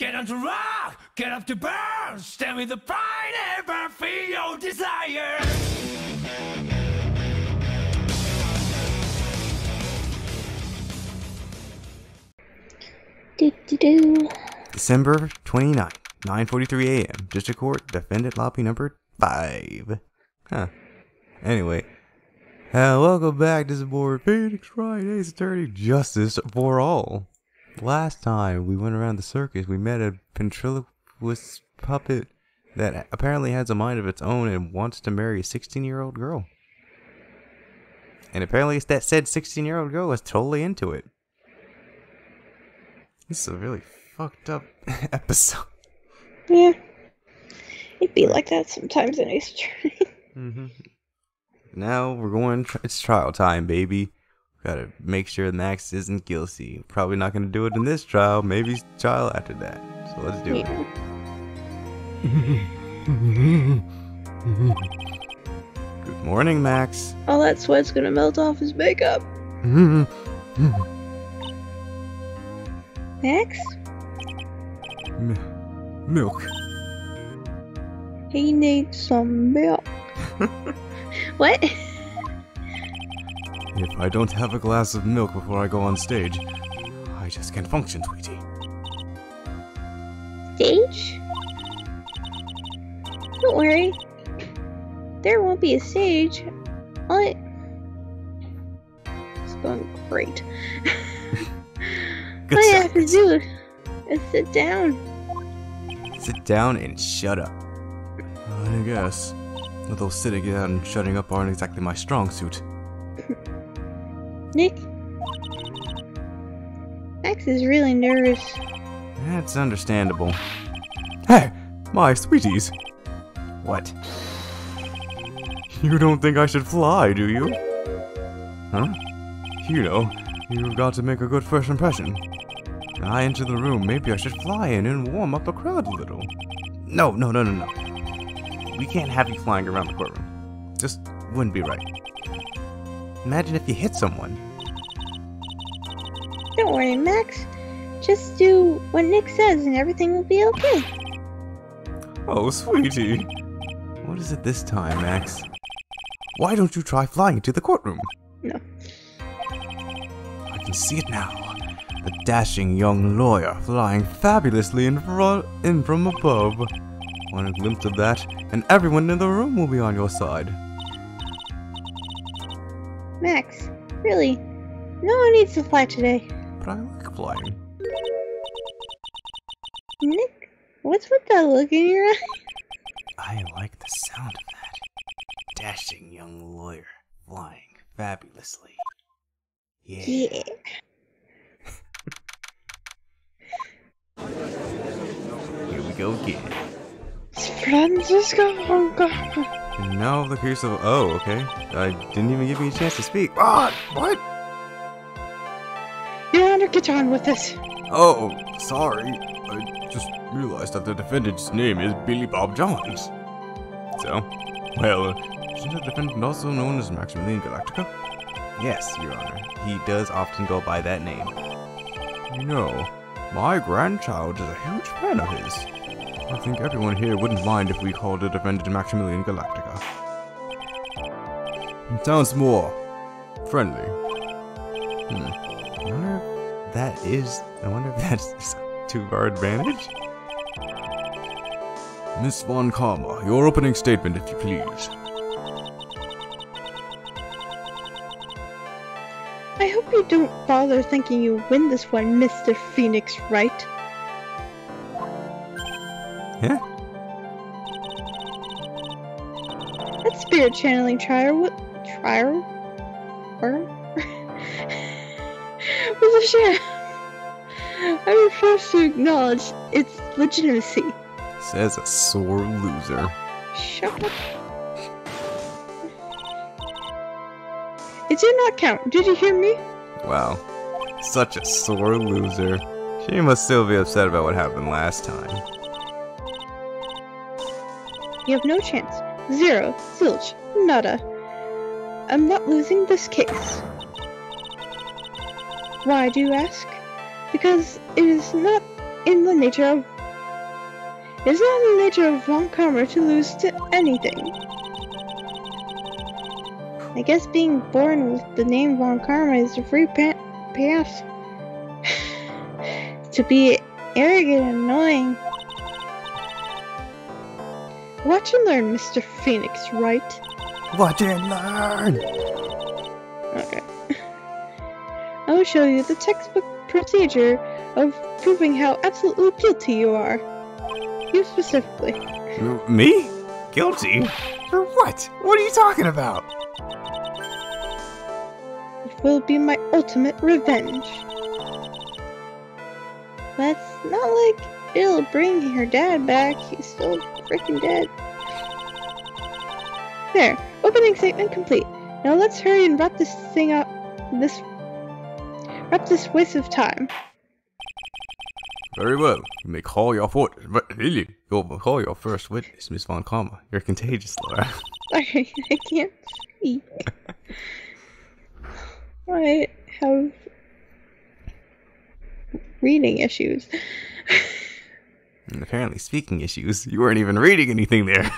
Get on to rock, get up to burn, stand with the pride, ever feel your desire. December 29th, 9:43 a.m. District Court, Defendant Lobby number 5. Anyway, welcome back to some more Phoenix Wright Ace Attorney Justice for All. Last time we went around the circus, we met a ventriloquist puppet that apparently has a mind of its own and wants to marry a 16-year-old girl. And apparently that said 16-year-old girl is totally into it. This is a really fucked up episode. Yeah. It'd be like that sometimes in Ace Attorney. Now we're going, it's trial time, baby. Gotta make sure Max isn't guilty. Probably not gonna do it in this trial, maybe trial after that. So let's do it. Good morning, Max. All that sweat's gonna melt off his makeup. Max? Milk. He needs some milk. What? If I don't have a glass of milk before I go on stage, I just can't function, sweetie. Stage? Don't worry. There won't be a stage. What? It's going great. All you have to do is sit down. Sit down and shut up. I guess. Although sitting down and shutting up aren't exactly my strong suit. Nick? Max is really nervous. That's understandable. Hey, my sweeties. What? You don't think I should fly, do you? Huh? You know, you've got to make a good first impression. When I enter the room, maybe I should fly in and warm up the crowd a little. No. We can't have you flying around the courtroom. Just wouldn't be right. Imagine if you hit someone. Don't worry, Max. Just do what Nick says and everything will be okay. Oh, sweetie. What is it this time, Max? Why don't you try flying into the courtroom? No. I can see it now. The dashing young lawyer flying fabulously in from above. One glimpse of that, and everyone in the room will be on your side. Max, really, no one needs to fly today. But I like flying. Nick, what's with that look in your eye? I like the sound of that. Dashing young lawyer flying fabulously. Yeah. Yeah. Here we go again. Francisco. And now the case of okay. I didn't even give me a chance to speak. Ah, what? Your Honor, get on with this. Oh, sorry. I just realized that the defendant's name is Billy Bob Johns. So, well, isn't the defendant also known as Maximilian Galactica? Yes, Your Honor. He does often go by that name. You know, my grandchild is a huge fan of his. I think everyone here wouldn't mind if we called the defendant Maximilian Galactica. It sounds more friendly. I wonder if that's to our advantage? Miss Von Karma, your opening statement, if you please. I hope you don't bother thinking you win this one, Mr. Phoenix Wright. Yeah? That spirit channeling trial was a sham. I refuse to acknowledge its legitimacy. Says a sore loser. Shut up. It did not count. Did you hear me? Wow. Such a sore loser. She must still be upset about what happened last time. You have no chance. Zero. Zilch. Nada. I'm not losing this case. Why do you ask? Because it is not in the nature of It's not in the nature of Von Karma to lose to anything. I guess being born with the name Von Karma is a free path to be arrogant and annoying. Watch and learn, Mr. Phoenix, right? Watch and learn! Okay. I will show you the textbook procedure of proving how absolutely guilty you are. You specifically. Me? Guilty? For what? What are you talking about? It will be my ultimate revenge. But it's not like it'll bring her dad back. He's still freaking dead. There. Opening statement complete. Now let's hurry and wrap this thing up. Wrap this waste of time. Very well. You may call your call your first witness, Miss Von Karma. You're contagious, Laura. Sorry, I can't speak. I have reading issues. And apparently speaking issues. You weren't even reading anything there.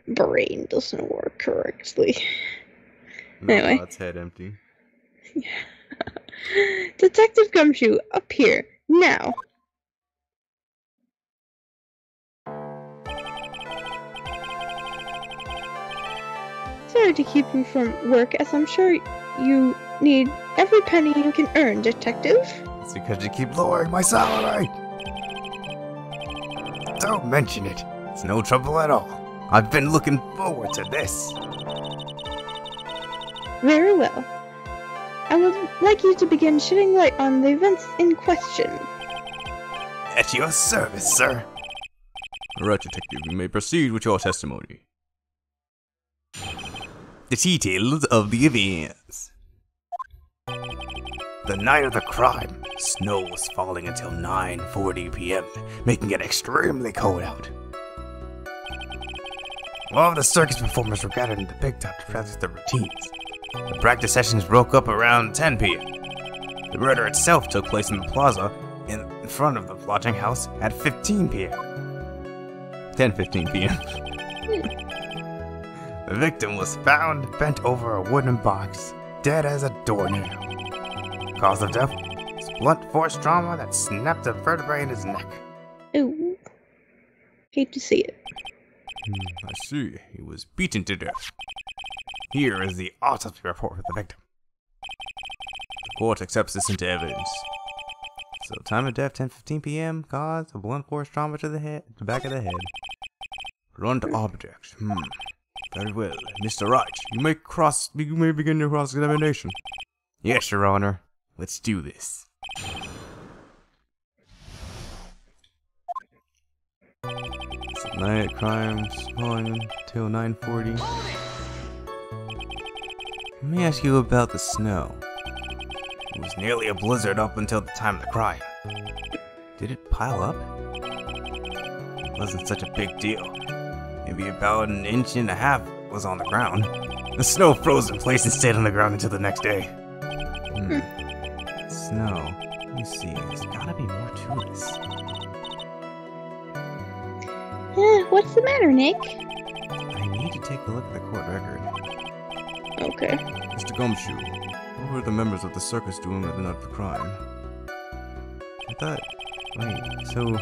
Brain doesn't work correctly. No, Anyway. God's head empty. Detective Gumshoe, up here, now. Sorry to keep you from work, as I'm sure you need every penny you can earn, Detective. It's because you keep lowering my salary. Don't mention it. It's no trouble at all. I've been looking forward to this. Very well. I would like you to begin shedding light on the events in question. At your service, sir. All right, Detective, you may proceed with your testimony. The details of the events. The night of the crime, snow was falling until 9:40 p.m., making it extremely cold out. All of the circus performers were gathered in the big top to practice their routines. The practice sessions broke up around 10 p.m. The murder itself took place in the plaza in front of the lodging house at 15 p.m. 10:15 p.m. The victim was found bent over a wooden box, dead as a doornail. Cause of death was blunt force trauma that snapped a vertebrae in his neck. Ooh. Hate to see it. I see. He was beaten to death. Here is the autopsy report for the victim. The court accepts this into evidence. So, time of death 10:15 p.m. Cause of blunt force trauma to the head, the back of the head. Blunt objects. Very well, Mr. Wright. You may begin your cross-examination. Yes, Your Honor. Let's do this. So, night crimes on till 9:40. Let me ask you about the snow. It was nearly a blizzard up until the time of the crime. Did it pile up? It wasn't such a big deal. Maybe about 1.5 inches was on the ground. The snow froze in place and stayed on the ground until the next day. Snow. Let me see. There's gotta be more to this. What's the matter, Nick? I need to take a look at the court record. Okay. Mr. Gumshoe, what were the members of the circus doing at the night of the crime? I thought... Wait, so...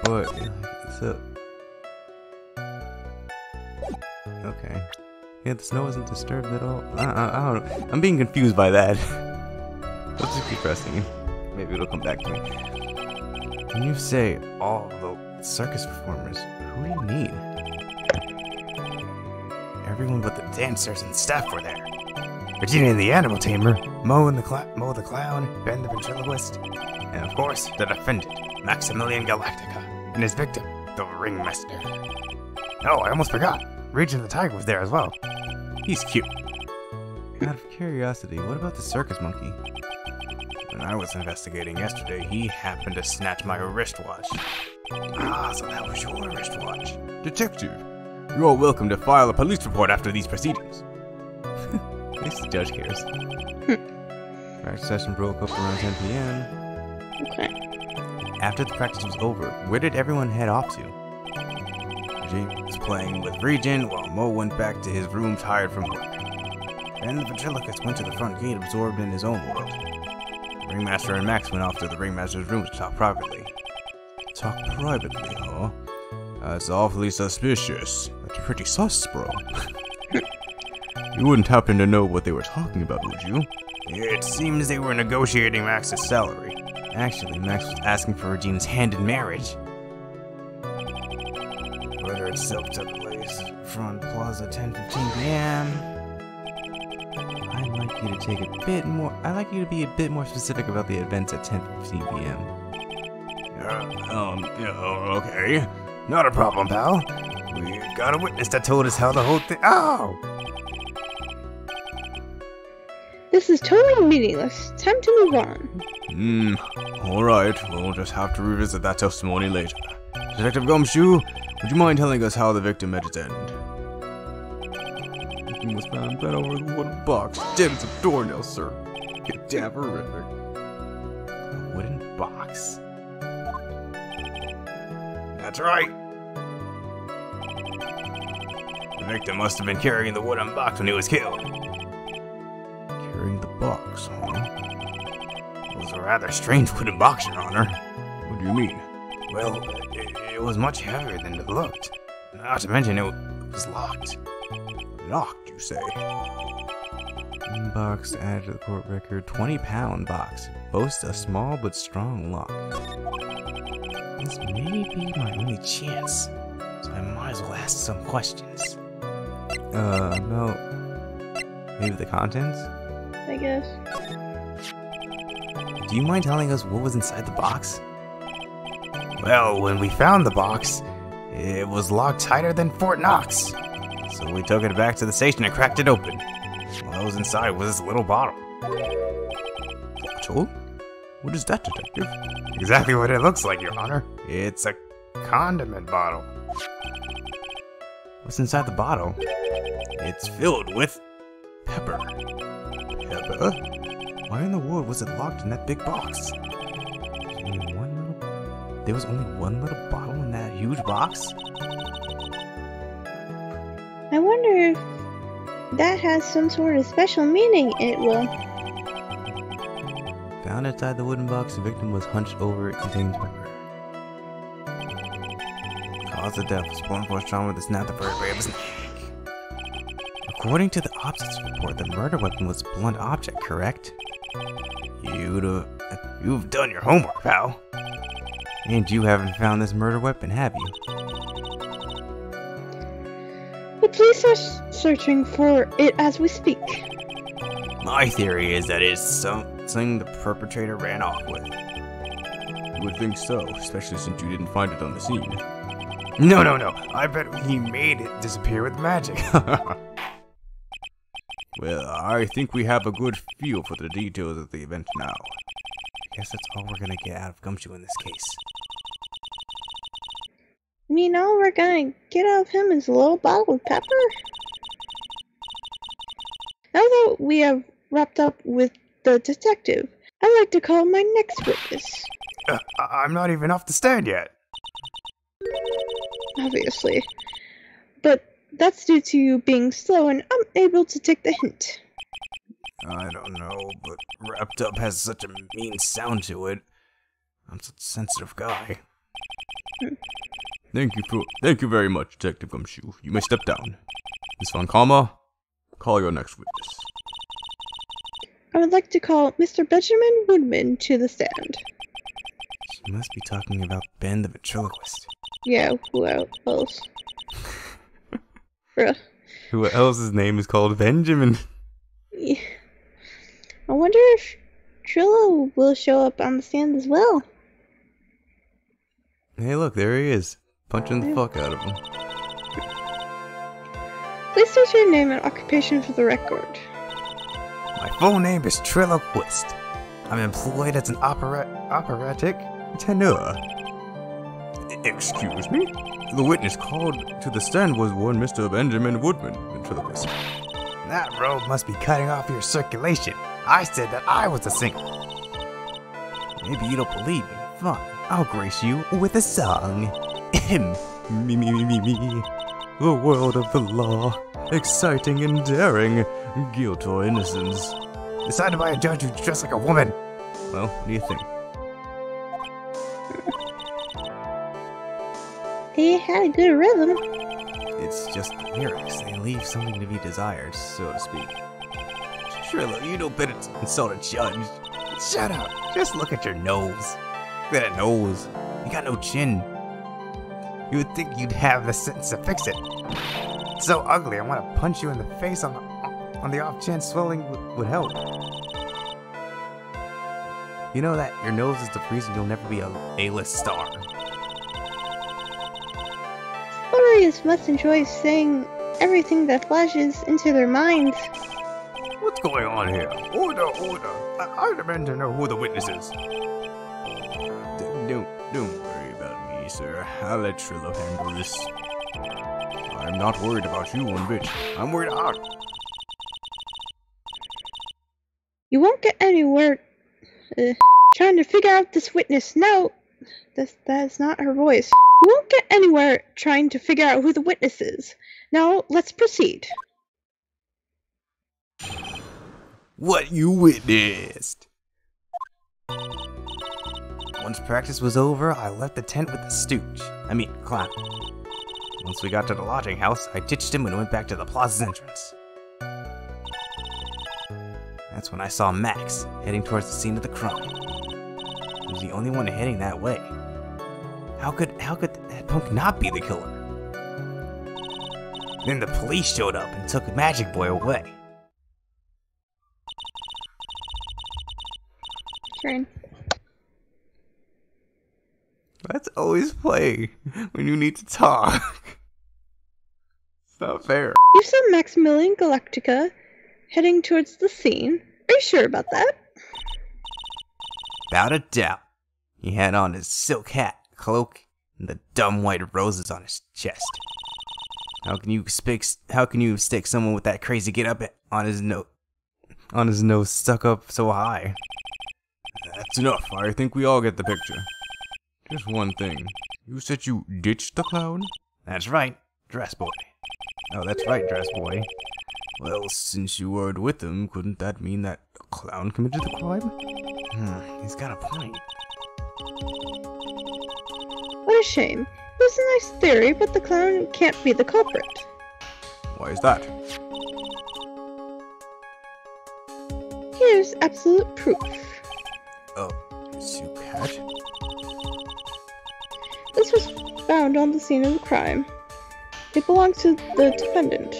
What? So... Okay. Yeah, the snow wasn't disturbed at all. I don't know. I'm being confused by that. Let's just keep pressing. Maybe it'll come back to me. When you say all the circus performers, who do you mean? Everyone but the dancers and staff were there. Virginia the animal tamer, Mo the clown, Ben the ventriloquist, and of course the defendant, Maximilian Galactica, and his victim, the ringmaster. Oh, I almost forgot. Region the tiger was there as well. He's cute. Out of curiosity, what about the circus monkey? When I was investigating yesterday, he happened to snatch my wristwatch. Ah, so that was your wristwatch. Detective, you are welcome to file a police report after these proceedings. At least the judge cares. Practice session broke up around 10 p.m. Okay. After the practice was over, where did everyone head off to? James was playing with Regent while Mo went back to his room tired from work. Then the ventriloquist went to the front gate absorbed in his own world. Ringmaster and Max went off to the ringmaster's room to talk privately. Talk privately, huh? That's awfully suspicious. That's pretty sus, bro. You wouldn't happen to know what they were talking about, would you? It seems they were negotiating Max's salary. Actually, Max was asking for Regina's hand in marriage. Whether itself took place front plaza 10:15 p.m. I'd like you to take a bit more. I'd like you to be a bit more specific about the events at 10:15 p.m. Okay. Not a problem, pal. We got a witness that told us how the whole thing. Oh! This is totally meaningless. Time to move on. Alright, we'll just have to revisit that testimony later. Detective Gumshoe, would you mind telling us how the victim met its end? The victim was found bent over the wooden box, dead as a doornail, sir. Get damn horrific. A wooden box? That's right. The victim must have been carrying the wooden box when he was killed. Carrying the box, huh? It was a rather strange wooden box, Your Honor. What do you mean? Well, it was much heavier than it looked. Not to mention, it was locked. Locked, you say? Box added to the court record. 20-pound box. Boasts a small but strong lock. This may be my only chance, so I might as well ask some questions. About maybe the contents? I guess. Do you mind telling us what was inside the box? Well, when we found the box, it was locked tighter than Fort Knox. So we took it back to the station and cracked it open. What was inside was this little bottle. Bottle? What is that, detective? Exactly what it looks like, Your Honor. It's a condiment bottle. What's inside the bottle? It's filled with pepper. Pepper? Why in the world was it locked in that big box? There was only one little bottle in that huge box? I wonder if that has some sort of special meaning it will. Found inside the wooden box, the victim was hunched over it containing pepper. Cause of death was blunt force trauma that snapped the vertebrae of his neck. According to the autopsy report, the murder weapon was a blunt object, correct? You've done your homework, pal. And you haven't found this murder weapon, have you? The police are searching for it as we speak. My theory is that it's something the perpetrator ran off with. You would think so, especially since you didn't find it on the scene. No. I bet he made it disappear with magic. Well, I think we have a good feel for the details of the event now. I guess that's all we're gonna get out of Gumshoe in this case. I mean, all we're gonna get out of him is a little bottle of pepper? Now that we have wrapped up with the detective, I'd like to call my next witness. I'm not even off the stand yet. Obviously. But that's due to you being slow and unable to take the hint. I don't know, but wrapped up has such a mean sound to it. I'm such a sensitive guy. Thank you very much, Detective Gumshoe. You may step down. Miss Von Kalma, call your next witness. I would like to call Mr. Benjamin Woodman to the stand. She must be talking about Ben the ventriloquist. Yeah, who else? Bruh. Who else's name is called Benjamin? Yeah. I wonder if Trillo will show up on the stand as well. Hey, look, there he is. Punching the fuck out of him. Please state your name and occupation for the record. My full name is Triloquist. I'm employed as an operatic tenor. Excuse me? The witness called to the stand was one Mr. Benjamin Woodman, ventriloquist. That robe must be cutting off your circulation. I said that I was a singer. Maybe you don't believe me. Fine, I'll grace you with a song. Me. The world of the law. Exciting and daring. Guilt or innocence. Decided by a judge who's dressed like a woman. Well, what do you think? He had a good rhythm. It's just the lyrics. They leave something to be desired, so to speak. Trillo, you know better to insult a judge. Shut up. Just look at your nose. Look at that nose. You got no chin. You would think you'd have the sense to fix it. It's so ugly, I want to punch you in the face on the off chance swelling would help. You know that your nose is the reason you'll never be a A-list star. Foreigners must enjoy saying everything that flashes into their minds. What's going on here? Order. I demand to know who the witness is. Don't worry about me, sir. I'll let Trillo handle this. I'm not worried about you one bit. I'm worried out. You won't get anywhere trying to figure out this witness. No, that's not her voice. You won't get anywhere trying to figure out who the witness is. Now, let's proceed. What you witnessed? Once practice was over, I left the tent with the stooge. Clown. Once we got to the lodging house, I ditched him and went back to the plaza's entrance. That's when I saw Max heading towards the scene of the crime. He was the only one heading that way. How could that punk not be the killer? Then the police showed up and took Magic Boy away. Turn. Let's always play when you need to talk. It's not fair. You saw Maximilian Galactica heading towards the scene. Are you sure about that? Without a doubt. He had on his silk hat, cloak, and the dumb white roses on his chest. How can you stick someone with that crazy get-up on his nose stuck up so high? That's enough. I think we all get the picture. Just one thing. You said you ditched the clown? That's right, Dress Boy. Oh, that's right, Dress Boy. Well, since you weren't with him, couldn't that mean that the clown committed the crime? He's got a point. What a shame. It was a nice theory, but the clown can't be the culprit. Why is that? Here's absolute proof. Oh, you cat? This was found on the scene of the crime. It belongs to the defendant.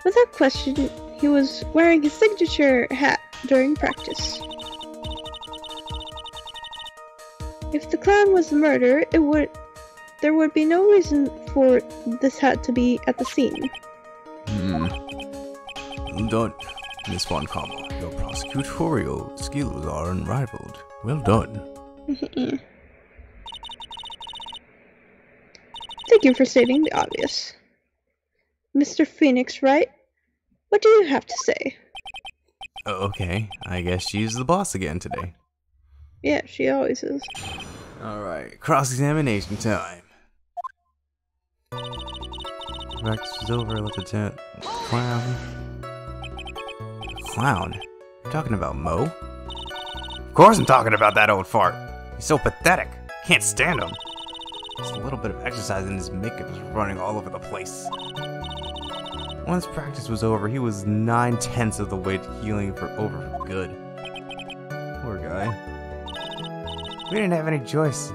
Without question, he was wearing his signature hat during practice. If the clown was the murderer, there would be no reason for this hat to be at the scene. Well done, Miss Von Comma. Your prosecutorial skills are unrivaled. Well done. Thank you for stating the obvious. Mr. Phoenix, Wright? What do you have to say? Okay, I guess she's the boss again today. Yeah, she always is. Alright, cross-examination time. Practice is over, let the tent. Clown. Clown? You're talking about Mo? Of course I'm talking about that old fart. He's so pathetic. Can't stand him. Just a little bit of exercise and his makeup is running all over the place. Once practice was over, he was 9/10 of the way to healing for good. Poor guy. We didn't have any choice.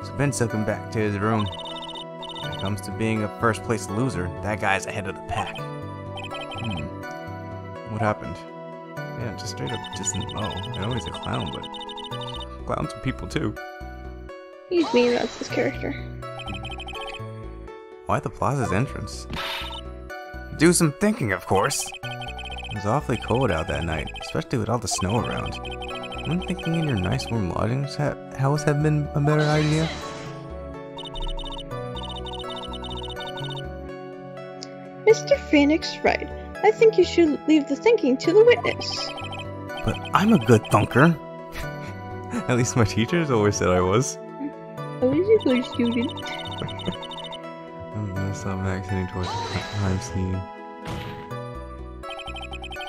So Ben took him back to his room. When it comes to being a first place loser, that guy's ahead of the pack. What happened? Yeah, just straight up dissing Mo. I know he's a clown, but clowns are people too. You mean that's his character. Why the plaza's entrance? Do some thinking, of course. It was awfully cold out that night, especially with all the snow around. Wouldn't thinking in your nice warm lodgings house have been a better idea? Mr. Phoenix, Wright. I think you should leave the thinking to the witness. But I'm a good thunker. At least my teachers always said I was. I was a good student. I saw Max heading towards the crime scene.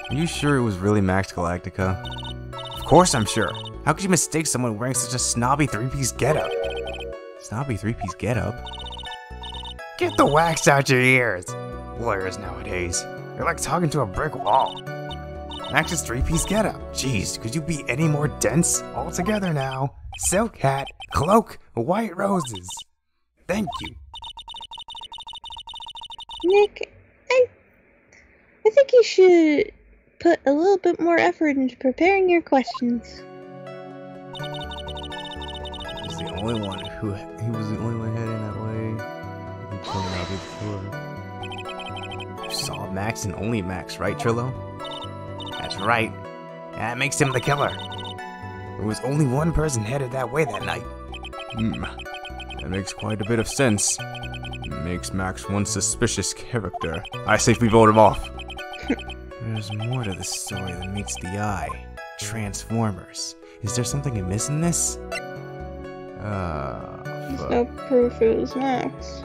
Are you sure it was really Max Galactica? Of course I'm sure. How could you mistake someone wearing such a snobby three-piece getup? Snobby three-piece getup? Get the wax out your ears! Lawyers nowadays. You're like talking to a brick wall. Max's three-piece getup. Jeez, could you be any more dense? All together now. Silk hat, cloak, white roses. Thank you. Nick, I think you should put a little bit more effort into preparing your questions. He was the only one heading that way. He told me I'll be the killer. You saw Max and only Max, right, Trillo? That's right. That makes him the killer. There was only one person headed that way that night. That makes quite a bit of sense. It makes Max one suspicious character. I say we vote him off. There's more to this story than meets the eye. Transformers. Is there something amiss in this? There's no proof it was Max.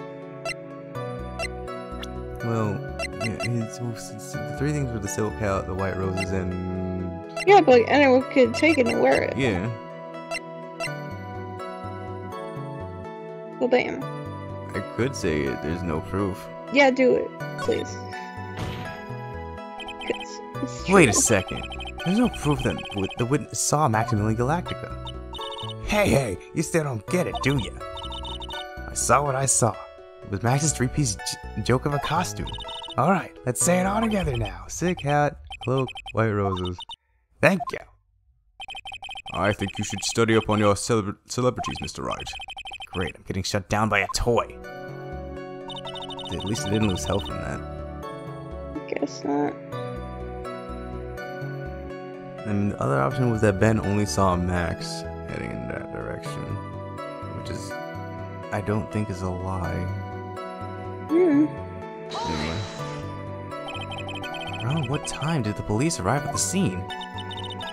Well, yeah, it's the three things were the silk hat, the white roses, and... Yeah, but anyone could take it and wear it. Yeah. Well, bam. I could say it, there's no proof. Yeah, do it, please. It's Wait a true. second. There's no proof that the witness saw Maximilian Galactica. Hey, you still don't get it, do you? I saw what I saw. It was Max's three-piece joke of a costume. Alright, let's say it all together now. Sick hat, cloak, white roses. Thank you. I think you should study up on your celebrities, Mr. Wright. Great, I'm getting shut down by a toy. At least I didn't lose health from that. I guess not. I mean, the other option was that Ben only saw Max heading in that direction. Which is, I don't think is a lie. Anyway. Around what time did the police arrive at the scene?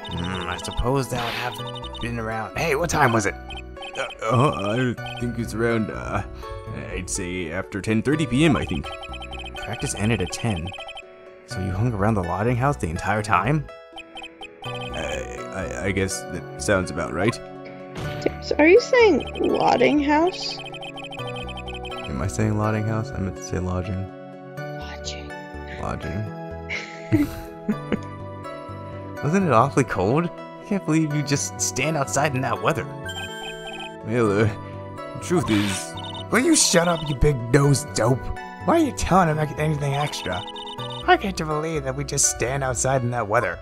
I suppose that would have been around... Hey, what time was it? I think it's around, I'd say after 10:30 p.m., I think. Practice ended at 10. So you hung around the lodging house the entire time? I guess that sounds about right. So are you saying lodging house? Am I saying lodging house? I meant to say lodging. Lodging. Lodging. Wasn't it awfully cold? I can't believe you just stand outside in that weather. Well, the truth is... Will you shut up, you big-nosed dope? Why are you telling him anything extra? I can't believe that we just stand outside in that weather.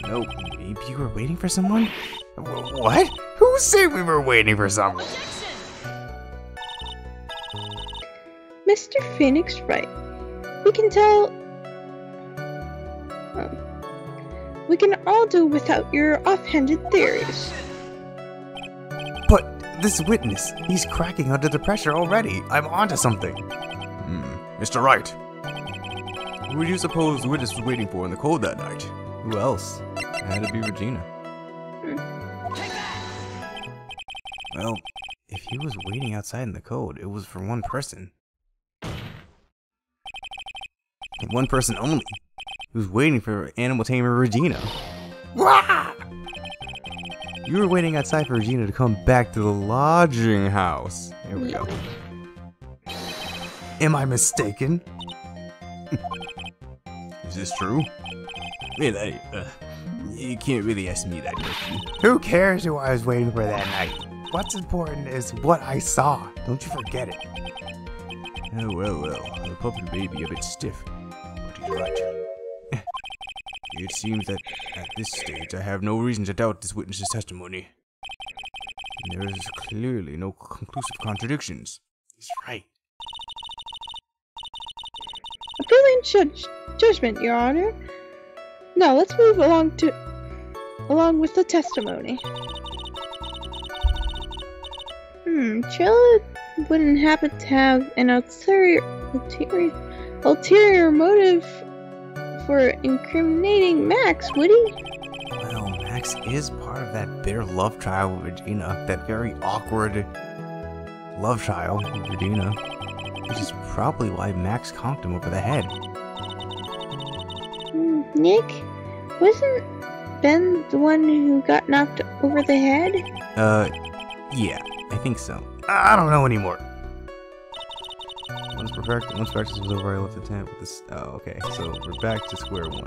Oh, maybe you were waiting for someone? What? Who said we were waiting for someone? Mr. Phoenix Wright. We can tell... we can all do without your offhanded theories. But this witness, he's cracking under the pressure already. I'm onto something. Mr. Wright. Who would you suppose the witness was waiting for in the cold that night? Who else? It had to be Regina. Well, if he was waiting outside in the cold, it was for one person. One person only. He was waiting for animal tamer Regina. Wah! You were waiting outside for Regina to come back to the lodging house. There we go. Am I mistaken? Is this true? Well, you can't really ask me that question. Who cares who I was waiting for that night? What's important is what I saw. Don't you forget it. Oh, well, the puppy may be a bit stiff, but he's right. It seems that at this stage I have no reason to doubt this witness's testimony. There is clearly no conclusive contradictions. He's right. A brilliant judgment, Your Honor. Now let's move along with the testimony. Trilla wouldn't happen to have an ulterior motive for incriminating Max, would he? Well, Max is part of that bitter love trial with Regina. That very awkward love trial with Regina. Which is probably why Max conked him over the head. Nick, wasn't Ben the one who got knocked over the head? Yeah, I think so. I don't know anymore. Once practice was over, I left the tent with this. Oh, okay. So we're back to square one.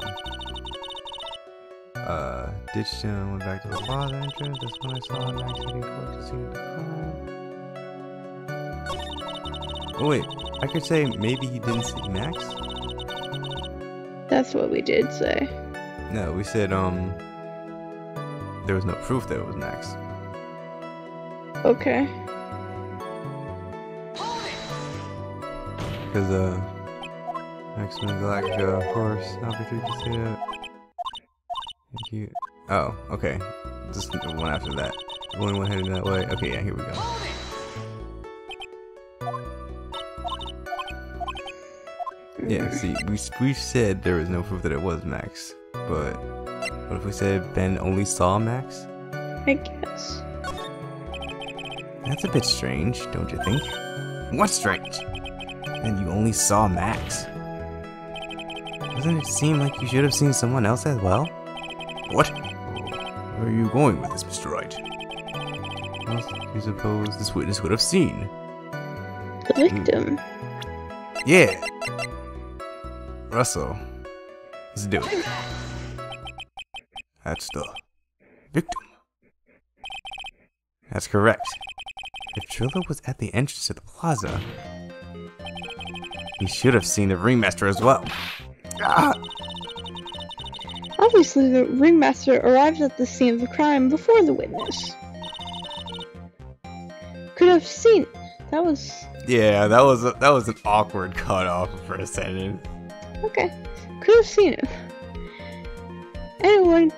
Ditched him, went back to the plaza entrance. That's when I saw Max heading towards the scene of the crime. Oh wait, I could say maybe he didn't see Max. That's what we did say. No, we said there was no proof that it was Max. Okay. Because X-Men Galactica, of course. I'll be through to see that. Thank you. Oh, okay. Just the one after that. The only one heading that way. Okay, yeah, here we go. Yeah, see, we said there was no proof that it was Max, but what if we said Ben only saw Max? I guess. That's a bit strange, don't you think? What's strange? And you only saw Max. Doesn't it seem like you should have seen someone else as well? What? Where are you going with this, Mr. Wright? What else do you suppose this witness would have seen? The victim. Yeah. Russell. Let's do it. That's the victim. That's correct. If Trillo was at the entrance to the plaza, he should have seen the ringmaster as well. Ah! Obviously, the ringmaster arrived at the scene of the crime before the witness. Could have seen. That was. Yeah, that was an awkward cutoff for a second. Okay. Could have seen him. Anyone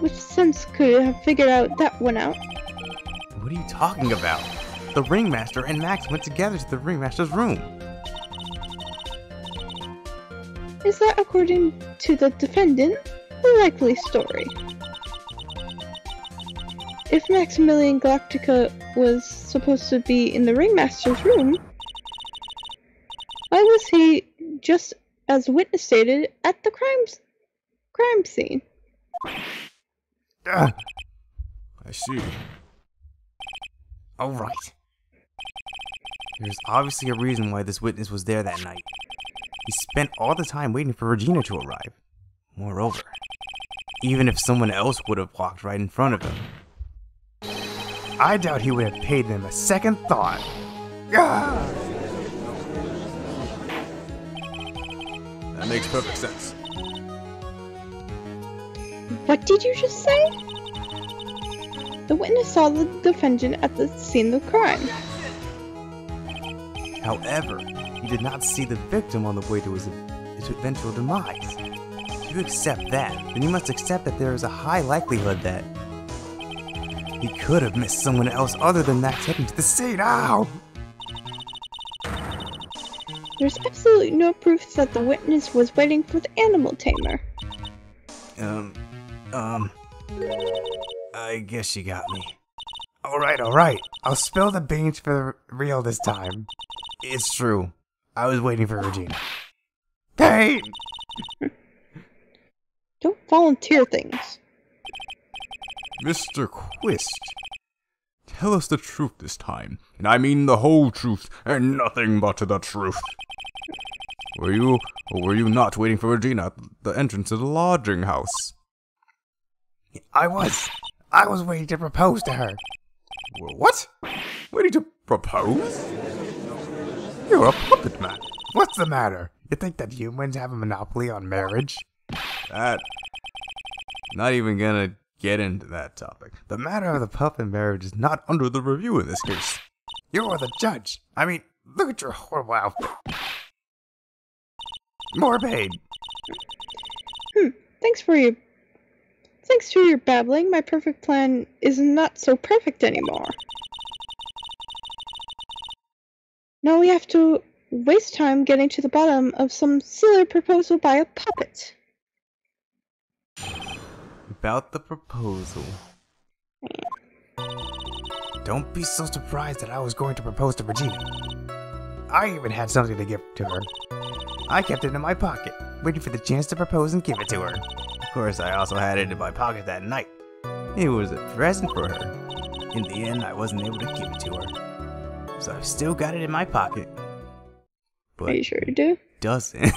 with sense could have figured out that one out. What are you talking about? The ringmaster and Max went together to the ringmaster's room. Is that according to the defendant? A likely story. If Maximilian Galactica was supposed to be in the ringmaster's room, why was he, just as the witness stated, at the crime scene? I see. All right. There's obviously a reason why this witness was there that night. He spent all the time waiting for Regina to arrive. Moreover, even if someone else would have walked right in front of him, I doubt he would have paid them a second thought. Ah! That makes perfect sense. What did you just say? The witness saw the defendant at the scene of the crime. however, he did not see the victim on the way to his eventual demise. If you accept that, then you must accept that there is a high likelihood that he could have missed someone else other than Max heading to the scene. Ow! There's absolutely no proof that the witness was waiting for the animal tamer. I guess you got me. Alright. I'll spill the beans for real this time. It's true. I was waiting for Regina. Hey! Don't volunteer things. Mr. Quist, tell us the truth this time. And I mean the whole truth, and nothing but the truth. Were you, or were you not waiting for Regina at the entrance to the lodging house? I was waiting to propose to her. What? Waiting to propose? You're a puppet man. What's the matter? You think that humans have a monopoly on marriage? Not even gonna get into that topic. The matter of the puppet marriage is not Under the review in this case. You're the judge. I mean, look at your horrible outfit. More paid. Thanks for your babbling. My perfect plan is not so perfect anymore. Now we have to waste time getting to the bottom of some silly proposal by a puppet. About the proposal. Don't be so surprised that I was going to propose to Regina. I even had something to give to her. I kept it in my pocket, waiting for the chance to propose and give it to her. Of course, I also had it in my pocket that night. It was a present for her. In the end, I wasn't able to give it to her. So I've still got it in my pocket. But Are you sure you do? Doesn't.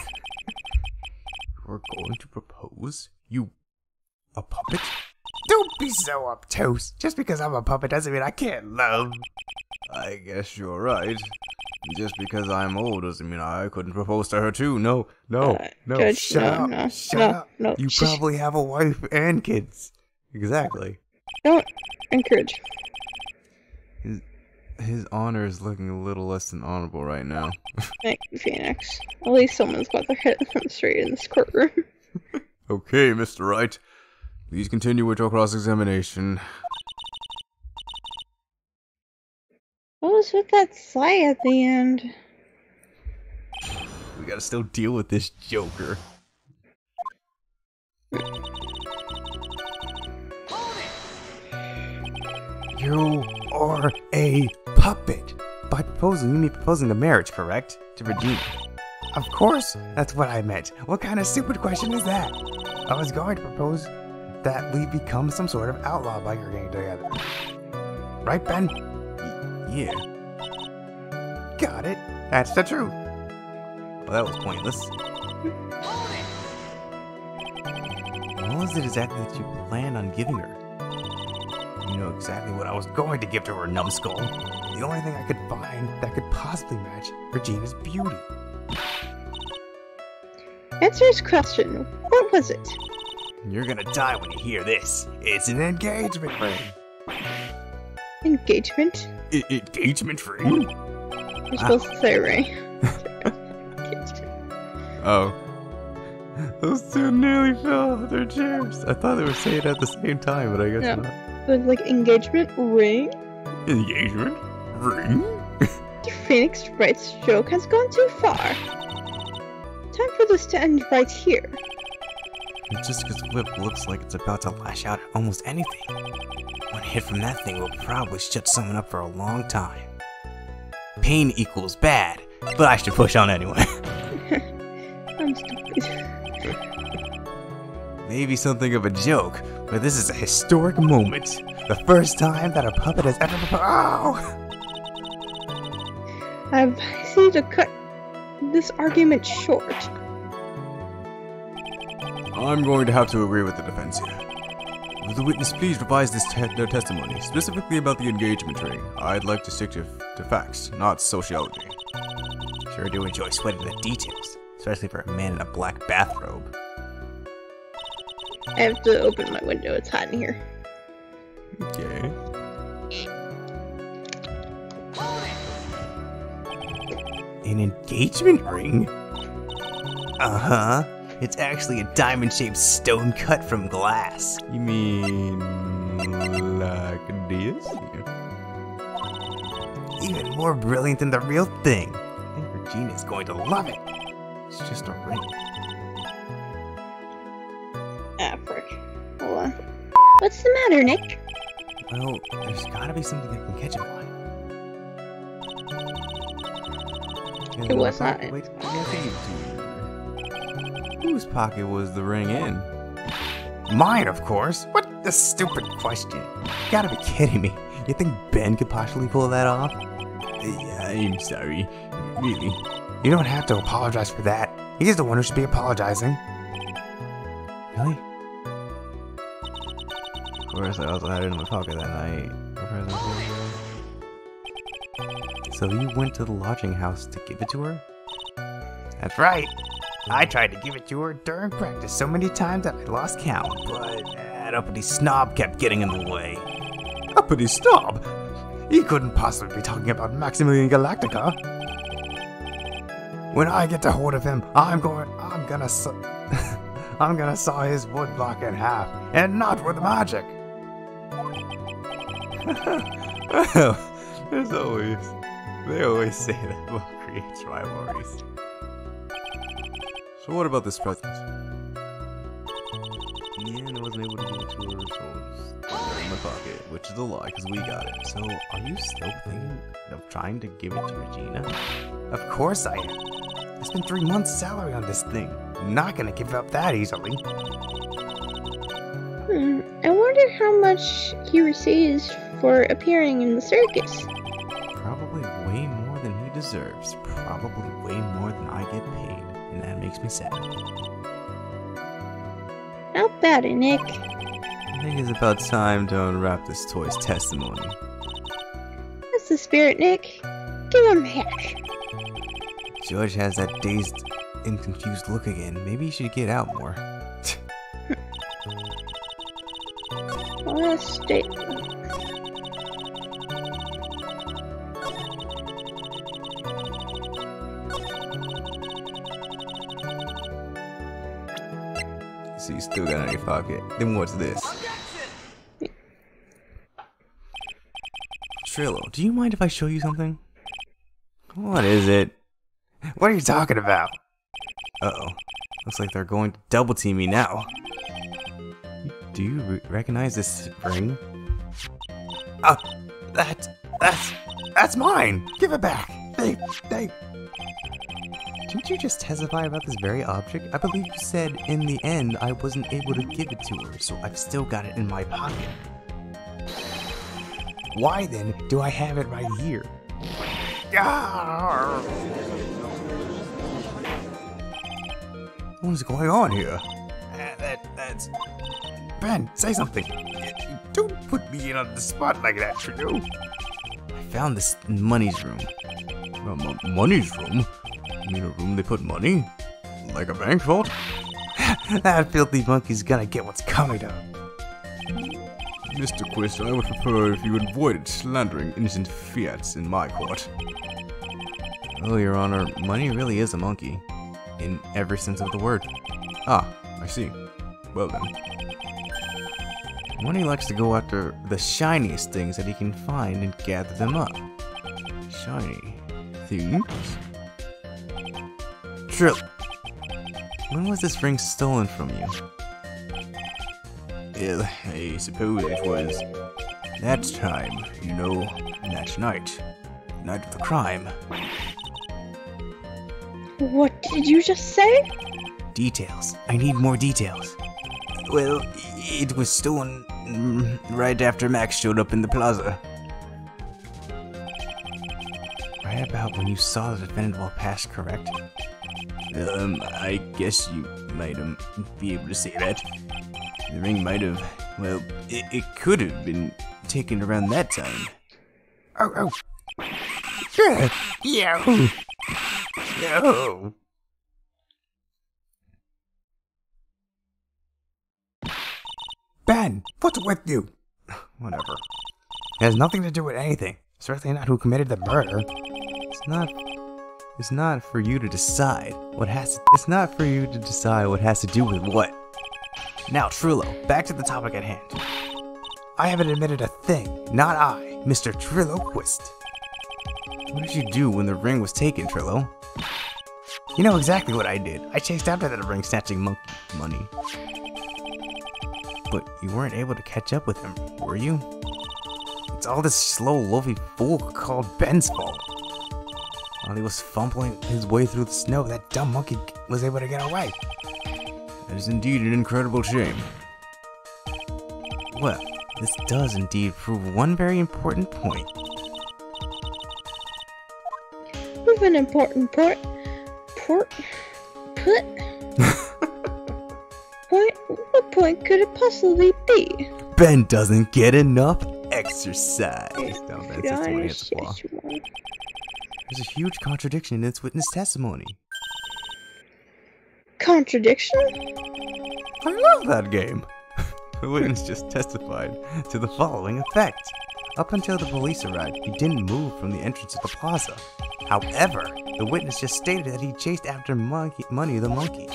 We're going to propose? You... a puppet? Don't be so obtuse. Just because I'm a puppet doesn't mean I can't love. I guess you're right. Just because I'm old doesn't mean I couldn't propose to her too. No. Judge, Shut up. no, Shut no, up. no. You Shh. probably have a wife and kids. Exactly. Don't encourage. His honor is looking a little less than honorable right now. Thank you, Phoenix. At least someone's got their head on straight in this courtroom. Okay, Mr. Wright. Please continue with your cross-examination. What was with that sigh at the end? We gotta still deal with this joker. You are a puppet. By proposing, you mean proposing the marriage, correct? To Regina. Of course, that's what I meant. What kind of stupid question is that? I was going to propose that we become some sort of outlaw biker gang together. Right, Ben? Yeah. Got it. That's the truth. Well, that was pointless. What was it exactly that you planned on giving her? You know exactly what I was going to give to her, numbskull. The only thing I could find that could possibly match Regina's beauty. Answer his question. What was it? You're gonna die when you hear this. It's an engagement ring. Engagement? Engagement ring? You're supposed to say ring. Oh. Those two nearly fell out of their chairs. I thought they were saying it at the same time, but I guess No. not. It was like engagement ring? Engagement ring? Phoenix Wright's joke has gone too far. Time for this to end right here. Just because Whip looks like it's about to lash out at almost anything. One hit from that thing will probably shut someone up for a long time. Pain equals bad, but I should push on anyway. I'm stupid. Maybe something of a joke, But this is a historic moment. The first time that a puppet has ever proposed. I need to cut this argument short. I'm going to have to agree with the defense here. Will the witness please revise their testimony, specifically about the engagement ring? I'd like to stick to facts, not sociology. Sure do enjoy sweating the details, especially for a man in a black bathrobe. I have to open my window, it's hot in here. Okay. An engagement ring? Uh-huh. It's actually a diamond-shaped stone cut from glass. You mean like this? Even more brilliant than the real thing. I think Regina's going to love it. It's just a ring. Ah, frick. Hold on. What's the matter, Nick? Well, there's gotta be something that can catch him on. It was not. Wait, whose pocket was the ring in? Mine, of course. What a stupid question. You gotta be kidding me. You think Ben could possibly pull that off? I'm sorry. Really? You don't have to apologize for that. He's the one who should be apologizing. Really? Of course, I also had it in my pocket that night. So you went to the lodging house to give it to her? That's right. I tried to give it to her during practice so many times that I lost count, but that uppity snob kept getting in the way. Uppity snob? He couldn't possibly be talking about Maximilian Galactica. When I get a hold of him, I'm gonna saw his woodblock in half, and not with magic. Well, they always say that about creates rivalries. So what about this present? Yeah, I wasn't able to give it to her, so it's in my pocket, which is a lie, because we got it. So, are you still thinking of trying to give it to Regina? Of course I am. I spent 3 months' salary on this thing. I'm not gonna give up that easily. I wonder how much he receives for appearing in the circus. Probably way more than he deserves. Probably way more than I get paid. And that makes me sad. How about it, Nick? I think it's about time to unwrap this toy's testimony. That's the spirit, Nick. Give him back. George has that dazed and confused look again. Maybe he should get out more. Last statement. So you still got it in your pocket. Then what's this? Trillo, do you mind if I show you something? What is it? What are you talking about? Uh-oh. Looks like they're going to double team me now. Do you recognize this ring? That's mine. Give it back. They. Didn't you just testify about this very object? I believe you said in the end I wasn't able to give it to her, so I've still got it in my pocket. Why then do I have it right here? Ah! What is going on here? That's... Ben, say something. Don't put me in on the spot like that, Trudeau. I found this in Money's room. Money's room? You mean a room they put money? Like a bank vault? That filthy monkey's gonna get what's coming to him. Mr. Quist, I would prefer if you avoided slandering innocent fiats in my court. Oh, Your Honor, Money really is a monkey. In every sense of the word. Ah, I see. Well then. Money likes to go after the shiniest things that he can find and gather them up. Shiny things? Trill, when was this ring stolen from you? Well, I suppose it was that time, you know, that night. Night of the crime. What did you just say? Details. I need more details. Well, it was stolen right after Max showed up in the plaza. Right about when you saw the defendant walk past, correct? I guess you might be able to say that. The ring might have, well, it could have been taken around that time. Oh. Yeah. No. Ben, what's with you? Whatever. It has nothing to do with anything. Certainly not who committed the murder. It's not for you to decide what has to do with what. Now, Trillo, back to the topic at hand. I haven't admitted a thing, not I, Mr. Trillo Quist. What did you do when the ring was taken, Trillo? You know exactly what I did. I chased after that ring snatching monkey money. But you weren't able to catch up with him, were you? It's all this slow, loafy fool called Ben's fault. While he was fumbling his way through the snow, that dumb monkey was able to get away. That is indeed an incredible shame. Well, this does indeed prove one very important point. With an important point, what point could it possibly be? Ben doesn't get enough exercise. No, Ben says to his claw. There's a huge contradiction in its witness testimony. Contradiction? I love that game. The witness just testified to the following effect. Up until the police arrived, he didn't move from the entrance of the plaza. However, the witness just stated that he chased after Money the monkey.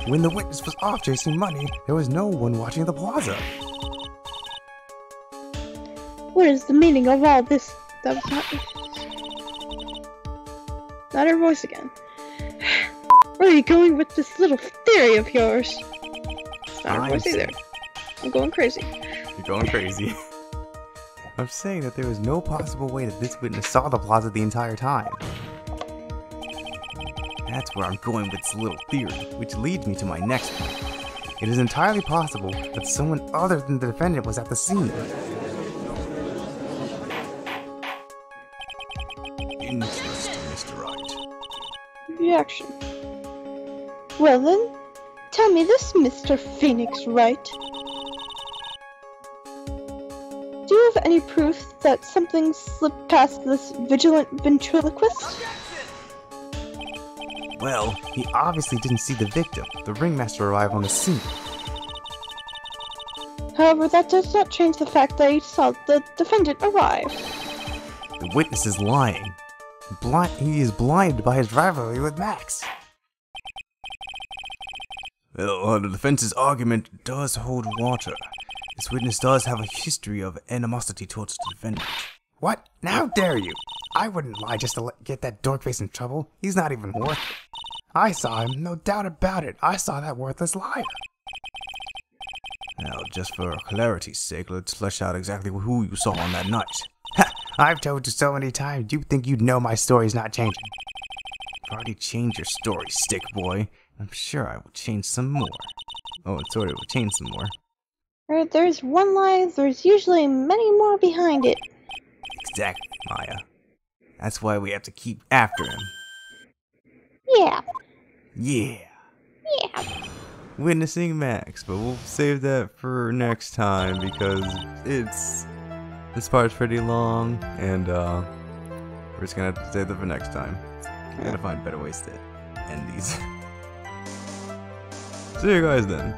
When the witness was off chasing Money, there was no one watching the plaza. What is the meaning of all this? That was not... not her voice again. Where are you going with this little theory of yours? It's not her voice either. I'm going crazy. You're going crazy. I'm saying that there was no possible way that this witness saw the plaza the entire time. That's where I'm going with this little theory, which leads me to my next point. It is entirely possible that someone other than the defendant was at the scene. Interesting, Mr. Wright. Reaction. Well then, tell me this, Mr. Phoenix Wright. Do you have any proof that something slipped past this vigilant ventriloquist? Well, he obviously didn't see the victim, the ringmaster, arrive on the scene. However, that does not change the fact that he saw the defendant arrive. The witness is lying. He is blinded by his rivalry with Max. Well, the defense's argument does hold water. This witness does have a history of animosity towards the defendant. What? How dare you? I wouldn't lie just to get that dorkface in trouble. He's not even worth it. I saw him, no doubt about it. I saw that worthless liar. Now, just for clarity's sake, let's flesh out exactly who you saw on that night. Ha! I've told you so many times, you think you'd know my story's not changing. I've already changed your story, stick boy. I'm sure I will change some more. Oh, it sort of will change some more. Where there's one lie, there's usually many more behind it. Exactly, Maya. That's why we have to keep after him. Yeah. Yeah. Yeah. Witnessing Max, but we'll save that for next time because this part's pretty long, and we're just gonna have to save that for next time. I gotta find better ways to end these. See you guys then.